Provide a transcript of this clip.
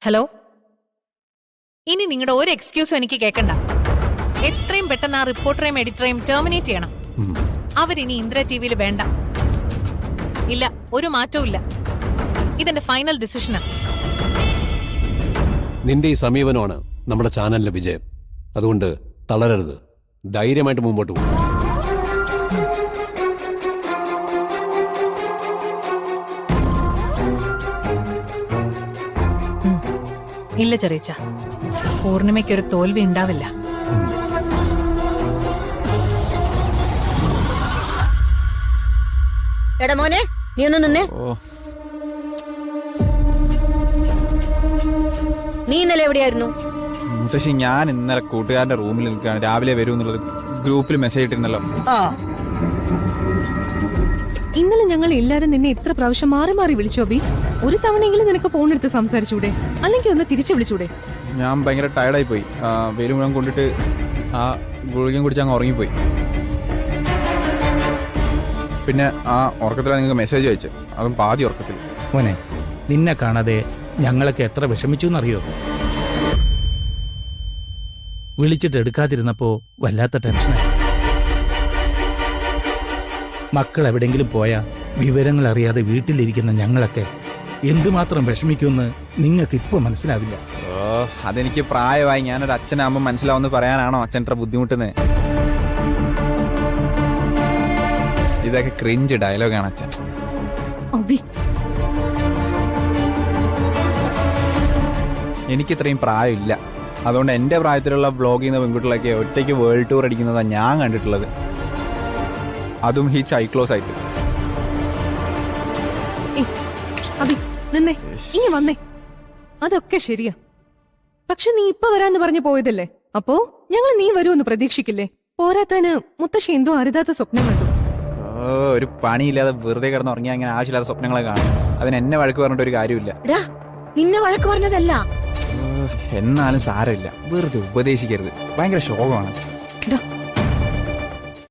Hello, ഇനി നിങ്ങളുടെ ഒരു എക്സ്ക്യൂസും എനിക്ക് കേൾക്കണ്ട. എത്രയും പെട്ടെന്ന് ആ റിപ്പോർട്ടറെയും എഡിറ്ററെയും ടെർമിനേറ്റ് ചെയ്യണം. അവരിനി ഇന്ദിര ടിവിയിൽ വേണ്ട. ഇല്ല, ഒരു മാറ്റവും ഇല്ല. ഇതെന്റെ ഫൈനൽ ഡിസിഷനാണ്. നിന്റെ ഈ സമീപനമാണ് നമ്മുടെ ചാനലിലെ വിജയം. അതുകൊണ്ട് തളരരുത്, ധൈര്യമായിട്ട് മുമ്പോട്ട് പോകും. ഇല്ല ചെറിയച്ച, പൂർണിമയ്ക്കൊരു തോൽവി ഉണ്ടാവില്ല. എടാ മോനെ, നീ ഒന്ന് നിന്നേ. നീ ഇന്നലെ എവിടെയായിരുന്നു? മുത്തശ്ശി, ഞാൻ ഇന്നലെ കൂട്ടുകാരന്റെ റൂമിൽ നിൽക്കുകയാണ്. രാവിലെ വരൂ എന്നുള്ളത് ഗ്രൂപ്പിൽ മെസ്സേജ് ഇട്ടിരുന്നല്ലോ. ഇന്നലെ ഞങ്ങൾ എല്ലാരും നിന്നെ ഇത്ര പ്രാവശ്യം മാറി മാറി വിളിച്ചോ ബി? ഒരു തവണയെങ്കിലും നിനക്ക് ഫോൺ എടുത്ത് സംസാരിച്ചൂടെ? അല്ലെങ്കിൽ ഒന്ന് തിരിച്ചു വിളിച്ചൂടെ? ഞാൻ ഭയങ്കര ടയർഡായി പോയി. വെയിൽ മുഴുവൻ കൊണ്ടിട്ട് ആ ഗുളികയും കുടിച്ച് അങ്ങ് ഉറങ്ങിപ്പോയി. പിന്നെ ആ ഉറക്കത്തിലാണ് നിങ്ങൾക്ക് മെസ്സേജ് അയച്ചു, അതും പാതി ഉറക്കത്തിൽ. മോനെ, നിന്നെ കാണാതെ ഞങ്ങളൊക്കെ എത്ര വിഷമിച്ചു എന്നറിയോ? വിളിച്ചിട്ട് എടുക്കാതിരുന്നപ്പോ വല്ലാത്ത ടെൻഷനായി. മക്കൾ എവിടെങ്കിലും പോയാ വിവരങ്ങൾ അറിയാതെ വീട്ടിലിരിക്കുന്ന ഞങ്ങളൊക്കെ എന്തുമാത്രം വിഷമിക്കുമെന്ന് നിങ്ങൾക്ക് ഇപ്പൊ മനസ്സിലാവില്ല. അതെനിക്ക് പ്രായമായി. ഞാനൊരു അച്ഛനാകുമ്പോൾ മനസ്സിലാവുമെന്ന് പറയാനാണോ അച്ഛൻ്റെ ബുദ്ധിമുട്ടുന്നത്? ഇതൊക്കെ ക്രിഞ്ച് ഡയലോഗാണ് അച്ഛൻ. എനിക്കിത്രയും പ്രായമില്ല. അതുകൊണ്ട് എന്റെ പ്രായത്തിലുള്ള വ്ളോഗ് ചെയ്യുന്ന പെൺകുട്ടികളൊക്കെ ഒറ്റയ്ക്ക് വേൾഡ് ടൂർ അടിക്കുന്നതാണ് ഞാൻ കണ്ടിട്ടുള്ളത്. അതും ഈ സൈക്ലോസ് ആയിട്ട്. നിന്നേ, ഇനി വന്നേ. അതൊക്കെ ശരിയാ, പക്ഷെ നീ ഇപ്പൊ വരാന്ന് പറഞ്ഞു പോയതല്ലേ. അപ്പോ ഞങ്ങൾ നീ വരുമെന്ന് പ്രതീക്ഷിക്കില്ലേ? പോരാത്തതിന് മുത്തശ്ശി എന്തോ അരുതാത്ത സ്വപ്നം കണ്ടു. ഒരു പണിയില്ലാതെ വെറുതെ കിടന്ന് ഉറങ്ങിയാൽ അങ്ങനെ ആവശ്യമില്ലാത്ത സ്വപ്നങ്ങളെ കാണും. അതിന് എന്നെ വഴക്ക് പറഞ്ഞിട്ട് ഒരു കാര്യമില്ല. നിന്നെ വഴക്ക് പറഞ്ഞതല്ല. എന്നാലും സാരമില്ല, വെറുതെ ഉപദേശിക്കരുത്. ഭയങ്കര ശോകമാണ്.